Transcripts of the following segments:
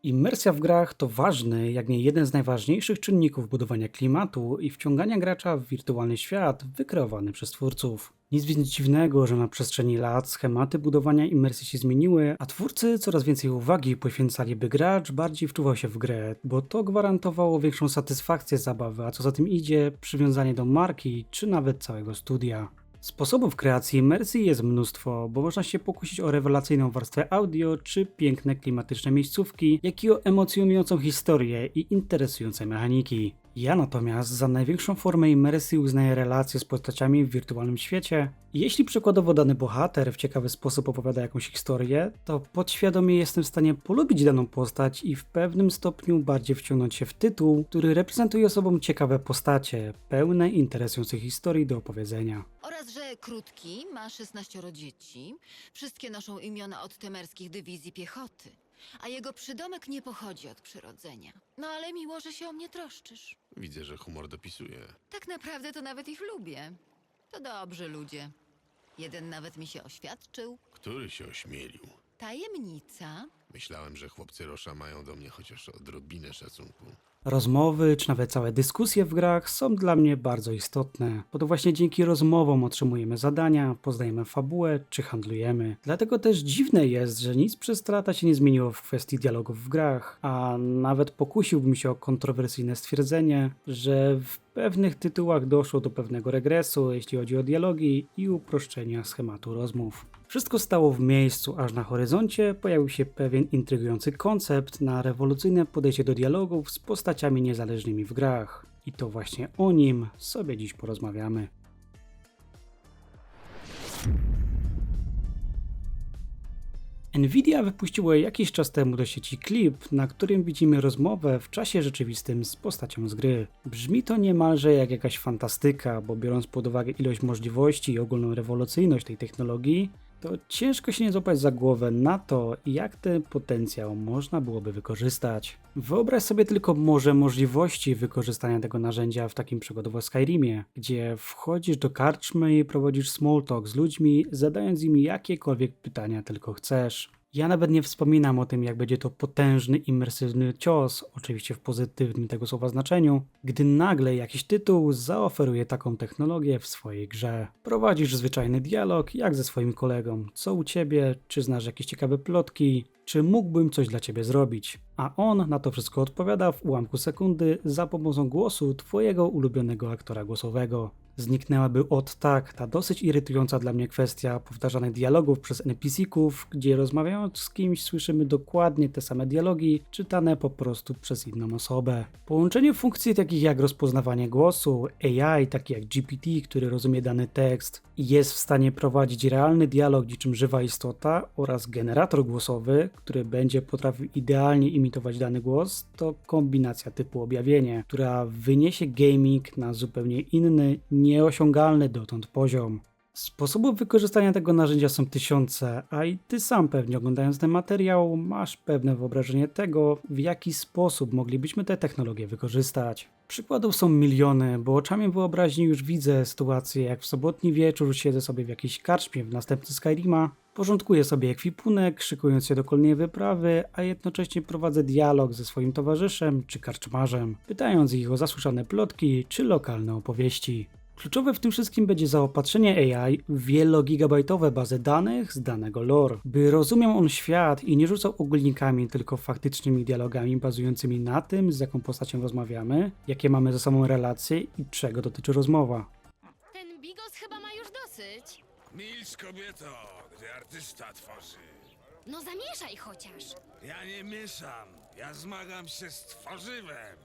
Immersja w grach to ważny, jak nie jeden z najważniejszych czynników budowania klimatu i wciągania gracza w wirtualny świat wykreowany przez twórców. Nic więc dziwnego, że na przestrzeni lat schematy budowania imersji się zmieniły, a twórcy coraz więcej uwagi poświęcali, by gracz bardziej wczuwał się w grę, bo to gwarantowało większą satysfakcję zabawy, a co za tym idzie, przywiązanie do marki czy nawet całego studia. Sposobów kreacji imersji jest mnóstwo, bo można się pokusić o rewelacyjną warstwę audio, czy piękne klimatyczne miejscówki, jak i o emocjonującą historię i interesujące mechaniki. Ja natomiast za największą formę imersji uznaję relacje z postaciami w wirtualnym świecie. Jeśli przykładowo dany bohater w ciekawy sposób opowiada jakąś historię, to podświadomie jestem w stanie polubić daną postać i w pewnym stopniu bardziej wciągnąć się w tytuł, który reprezentuje sobą ciekawe postacie, pełne interesujących historii do opowiedzenia. Oraz, że Krótki ma 16 dzieci, wszystkie noszą imiona od temerskich dywizji piechoty, a jego przydomek nie pochodzi od przyrodzenia. No ale miło, że się o mnie troszczysz. Widzę, że humor dopisuje. Tak naprawdę to nawet ich lubię. To dobrzy ludzie. Jeden nawet mi się oświadczył. Który się ośmielił? Tajemnica. Myślałem, że chłopcy Rosza mają do mnie chociaż odrobinę szacunku. Rozmowy, czy nawet całe dyskusje w grach są dla mnie bardzo istotne, bo to właśnie dzięki rozmowom otrzymujemy zadania, poznajemy fabułę, czy handlujemy. Dlatego też dziwne jest, że nic przez te lata się nie zmieniło w kwestii dialogów w grach, a nawet pokusiłbym się o kontrowersyjne stwierdzenie, że w pewnych tytułach doszło do pewnego regresu, jeśli chodzi o dialogi i uproszczenia schematu rozmów. Wszystko stało w miejscu, aż na horyzoncie pojawił się pewien intrygujący koncept na rewolucyjne podejście do dialogów z postaciami niezależnymi w grach. I to właśnie o nim sobie dziś porozmawiamy. Nvidia wypuściło jakiś czas temu do sieci klip, na którym widzimy rozmowę w czasie rzeczywistym z postacią z gry. Brzmi to niemalże jak jakaś fantastyka, bo biorąc pod uwagę ilość możliwości i ogólną rewolucyjność tej technologii, to ciężko się nie złapać za głowę na to, jak ten potencjał można byłoby wykorzystać. Wyobraź sobie tylko morze możliwości wykorzystania tego narzędzia w takim przykładowo Skyrimie, gdzie wchodzisz do karczmy i prowadzisz small talk z ludźmi, zadając im jakiekolwiek pytania tylko chcesz. Ja nawet nie wspominam o tym, jak będzie to potężny, imersywny cios, oczywiście w pozytywnym tego słowa znaczeniu, gdy nagle jakiś tytuł zaoferuje taką technologię w swojej grze. Prowadzisz zwyczajny dialog, jak ze swoim kolegą, co u ciebie, czy znasz jakieś ciekawe plotki, czy mógłbym coś dla ciebie zrobić. A on na to wszystko odpowiada w ułamku sekundy za pomocą głosu twojego ulubionego aktora głosowego. Zniknęłaby od tak ta dosyć irytująca dla mnie kwestia powtarzanych dialogów przez NPC-ków, gdzie rozmawiając z kimś słyszymy dokładnie te same dialogi, czytane po prostu przez inną osobę. Połączenie funkcji takich jak rozpoznawanie głosu, AI taki jak GPT, który rozumie dany tekst i jest w stanie prowadzić realny dialog niczym żywa istota, oraz generator głosowy, który będzie potrafił idealnie imitować dany głos, to kombinacja typu objawienie, która wyniesie gaming na zupełnie inny, nieosiągalny dotąd poziom. Sposobów wykorzystania tego narzędzia są tysiące, a i ty sam pewnie oglądając ten materiał masz pewne wyobrażenie tego, w jaki sposób moglibyśmy tę technologię wykorzystać. Przykładów są miliony, bo oczami wyobraźni już widzę sytuację, jak w sobotni wieczór siedzę sobie w jakiejś karczmie w następcy Skyrima, porządkuję sobie ekwipunek, szykując się do kolejnej wyprawy, a jednocześnie prowadzę dialog ze swoim towarzyszem czy karczmarzem, pytając ich o zasłyszane plotki czy lokalne opowieści. Kluczowe w tym wszystkim będzie zaopatrzenie AI w wielogigabajtowe bazy danych z danego lore, by rozumiał on świat i nie rzucał ogólnikami, tylko faktycznymi dialogami bazującymi na tym, z jaką postacią rozmawiamy, jakie mamy ze sobą relacje i czego dotyczy rozmowa. Ten bigos chyba ma już dosyć. Milcz, kobieto, gdy artysta tworzy. No zamieszaj chociaż. Ja nie mieszam, ja zmagam się z tworzywem.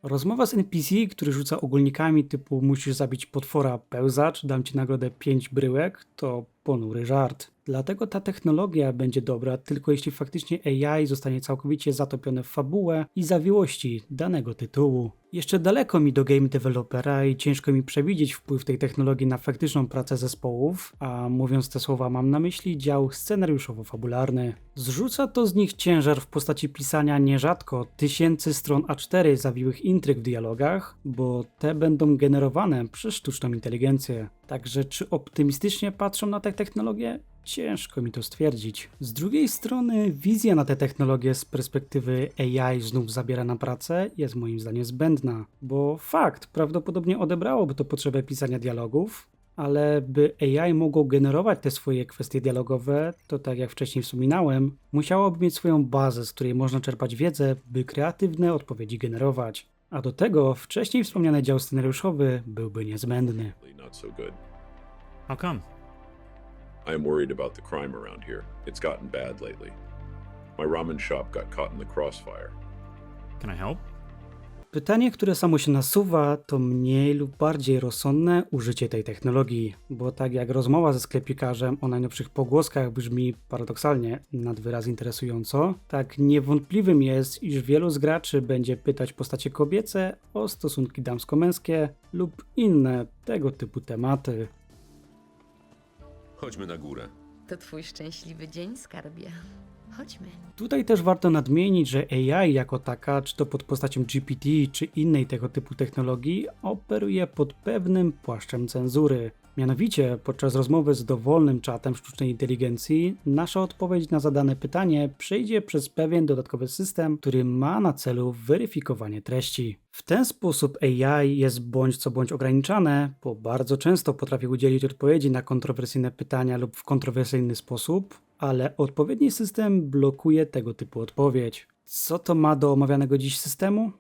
Rozmowa z NPC, który rzuca ogólnikami typu musisz zabić potwora pełzacz, dam ci nagrodę 5 bryłek, to ponury żart. Dlatego ta technologia będzie dobra tylko jeśli faktycznie AI zostanie całkowicie zatopione w fabułę i zawiłości danego tytułu. Jeszcze daleko mi do game developera i ciężko mi przewidzieć wpływ tej technologii na faktyczną pracę zespołów, a mówiąc te słowa mam na myśli dział scenariuszowo-fabularny. Zrzuca to z nich ciężar w postaci pisania nierzadko tysięcy stron A4 zawiłych intryg w dialogach, bo te będą generowane przez sztuczną inteligencję. Także czy optymistycznie patrzą na tę technologię? Ciężko mi to stwierdzić. Z drugiej strony wizja na tę technologię z perspektywy AI znów zabiera nam pracę jest moim zdaniem zbędna, bo fakt, prawdopodobnie odebrałoby to potrzebę pisania dialogów, ale by AI mogło generować te swoje kwestie dialogowe, to tak jak wcześniej wspominałem, musiałoby mieć swoją bazę, z której można czerpać wiedzę, by kreatywne odpowiedzi generować. A do tego wcześniej wspomniany dział scenariuszowy byłby niezbędny. Not so good. How come? I am worried about the crime around here. It's gotten bad lately. My ramen shop got caught in the crossfire. Can I help? Pytanie, które samo się nasuwa, to mniej lub bardziej rozsądne użycie tej technologii, bo tak jak rozmowa ze sklepikarzem o najnowszych pogłoskach brzmi paradoksalnie nad wyraz interesująco, tak niewątpliwym jest, iż wielu z graczy będzie pytać postacie kobiece o stosunki damsko-męskie lub inne tego typu tematy. Chodźmy na górę. To twój szczęśliwy dzień, skarbie. Chodźmy. Tutaj też warto nadmienić, że AI jako taka, czy to pod postacią GPT, czy innej tego typu technologii, operuje pod pewnym płaszczem cenzury. Mianowicie, podczas rozmowy z dowolnym czatem sztucznej inteligencji, nasza odpowiedź na zadane pytanie przejdzie przez pewien dodatkowy system, który ma na celu weryfikowanie treści. W ten sposób AI jest bądź co bądź ograniczane, bo bardzo często potrafi udzielić odpowiedzi na kontrowersyjne pytania lub w kontrowersyjny sposób, ale odpowiedni system blokuje tego typu odpowiedź. Co to ma do omawianego dziś systemu?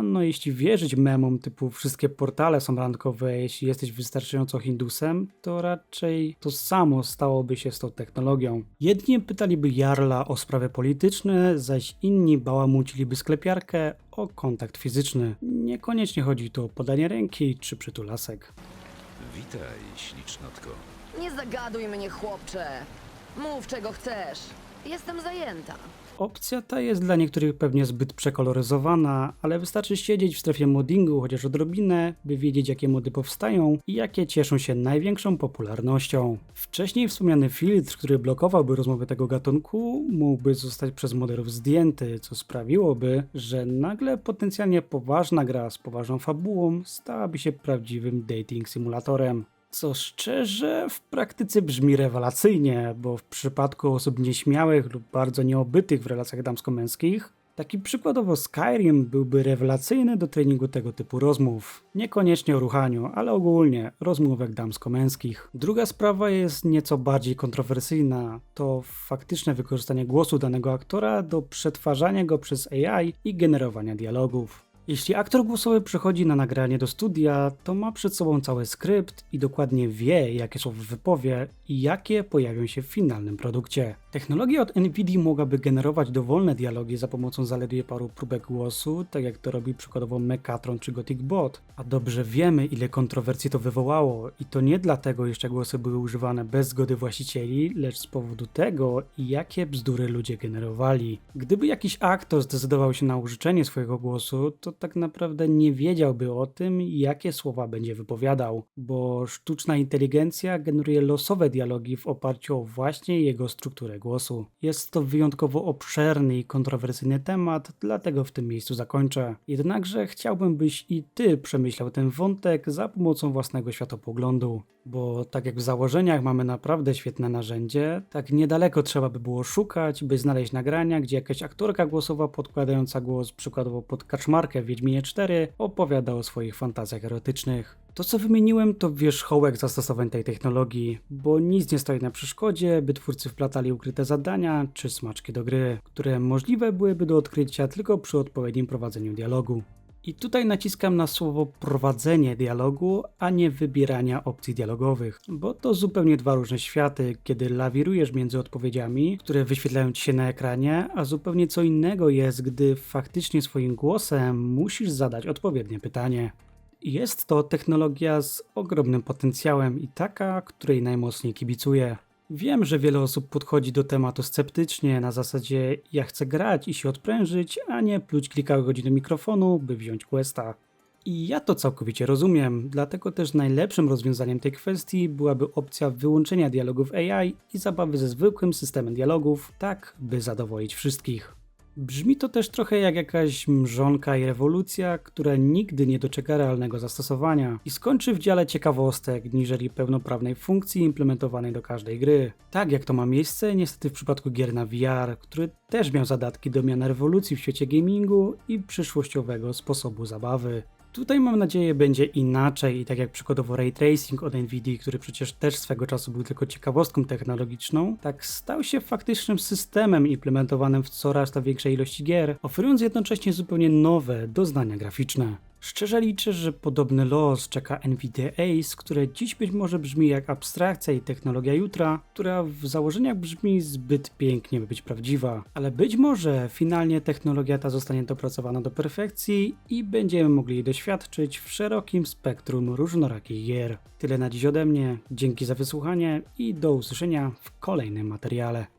No jeśli wierzyć memom typu wszystkie portale są randkowe, jeśli jesteś wystarczająco Hindusem, to raczej to samo stałoby się z tą technologią. Jedni pytaliby Jarla o sprawy polityczne, zaś inni bałamuciliby sklepiarkę o kontakt fizyczny. Niekoniecznie chodzi tu o podanie ręki czy przytulasek. Witaj, ślicznotko. Nie zagaduj mnie, chłopcze. Mów, czego chcesz. Jestem zajęta. Opcja ta jest dla niektórych pewnie zbyt przekoloryzowana, ale wystarczy siedzieć w strefie moddingu chociaż odrobinę, by wiedzieć jakie mody powstają i jakie cieszą się największą popularnością. Wcześniej wspomniany filtr, który blokowałby rozmowy tego gatunku, mógłby zostać przez moderów zdjęty, co sprawiłoby, że nagle potencjalnie poważna gra z poważną fabułą stałaby się prawdziwym dating simulatorem. Co szczerze w praktyce brzmi rewelacyjnie, bo w przypadku osób nieśmiałych lub bardzo nieobytych w relacjach damsko-męskich, taki przykładowo Skyrim byłby rewelacyjny do treningu tego typu rozmów. Niekoniecznie o ruchaniu, ale ogólnie rozmówek damsko-męskich. Druga sprawa jest nieco bardziej kontrowersyjna. To faktyczne wykorzystanie głosu danego aktora do przetwarzania go przez AI i generowania dialogów. Jeśli aktor głosowy przychodzi na nagranie do studia, to ma przed sobą cały skrypt i dokładnie wie, jakie słowa wypowie i jakie pojawią się w finalnym produkcie. Technologia od NVIDII mogłaby generować dowolne dialogi za pomocą zaledwie paru próbek głosu, tak jak to robi przykładowo Mechatron czy Gothic Bot. A dobrze wiemy, ile kontrowersji to wywołało i to nie dlatego, iż te głosy były używane bez zgody właścicieli, lecz z powodu tego, jakie bzdury ludzie generowali. Gdyby jakiś aktor zdecydował się na użyczenie swojego głosu, to tak naprawdę nie wiedziałby o tym, jakie słowa będzie wypowiadał, bo sztuczna inteligencja generuje losowe dialogi w oparciu o właśnie jego strukturę głosu. Jest to wyjątkowo obszerny i kontrowersyjny temat, dlatego w tym miejscu zakończę. Jednakże chciałbym, byś i ty przemyślał ten wątek za pomocą własnego światopoglądu, bo tak jak w założeniach mamy naprawdę świetne narzędzie, tak niedaleko trzeba by było szukać, by znaleźć nagrania, gdzie jakaś aktorka głosowa podkładająca głos przykładowo pod kaczmarkę w Wiedźminie 4 opowiada o swoich fantazjach erotycznych. To co wymieniłem to wierzchołek zastosowań tej technologii, bo nic nie stoi na przeszkodzie, by twórcy wplatali ukryte zadania czy smaczki do gry, które możliwe byłyby do odkrycia tylko przy odpowiednim prowadzeniu dialogu. I tutaj naciskam na słowo prowadzenie dialogu, a nie wybierania opcji dialogowych, bo to zupełnie dwa różne światy, kiedy lawirujesz między odpowiedziami, które wyświetlają ci się na ekranie, a zupełnie co innego jest, gdy faktycznie swoim głosem musisz zadać odpowiednie pytanie. Jest to technologia z ogromnym potencjałem i taka, której najmocniej kibicuję. Wiem, że wiele osób podchodzi do tematu sceptycznie, na zasadzie ja chcę grać i się odprężyć, a nie pluć kilka godzin do mikrofonu, by wziąć questa. I ja to całkowicie rozumiem, dlatego też najlepszym rozwiązaniem tej kwestii byłaby opcja wyłączenia dialogów AI i zabawy ze zwykłym systemem dialogów, tak by zadowolić wszystkich. Brzmi to też trochę jak jakaś mrzonka i rewolucja, która nigdy nie doczeka realnego zastosowania i skończy w dziale ciekawostek, niżeli pełnoprawnej funkcji implementowanej do każdej gry. Tak jak to ma miejsce niestety w przypadku gier na VR, który też miał zadatki do miana rewolucji w świecie gamingu i przyszłościowego sposobu zabawy. Tutaj mam nadzieję będzie inaczej i tak jak przykładowo Ray Tracing od Nvidia, który przecież też swego czasu był tylko ciekawostką technologiczną, tak stał się faktycznym systemem implementowanym w coraz to większej ilości gier, oferując jednocześnie zupełnie nowe doznania graficzne. Szczerze liczę, że podobny los czeka Nvidia Ace, które dziś być może brzmi jak abstrakcja i technologia jutra, która w założeniach brzmi zbyt pięknie, by być prawdziwa. Ale być może finalnie technologia ta zostanie dopracowana do perfekcji i będziemy mogli jej doświadczyć w szerokim spektrum różnorakich gier. Tyle na dziś ode mnie, dzięki za wysłuchanie i do usłyszenia w kolejnym materiale.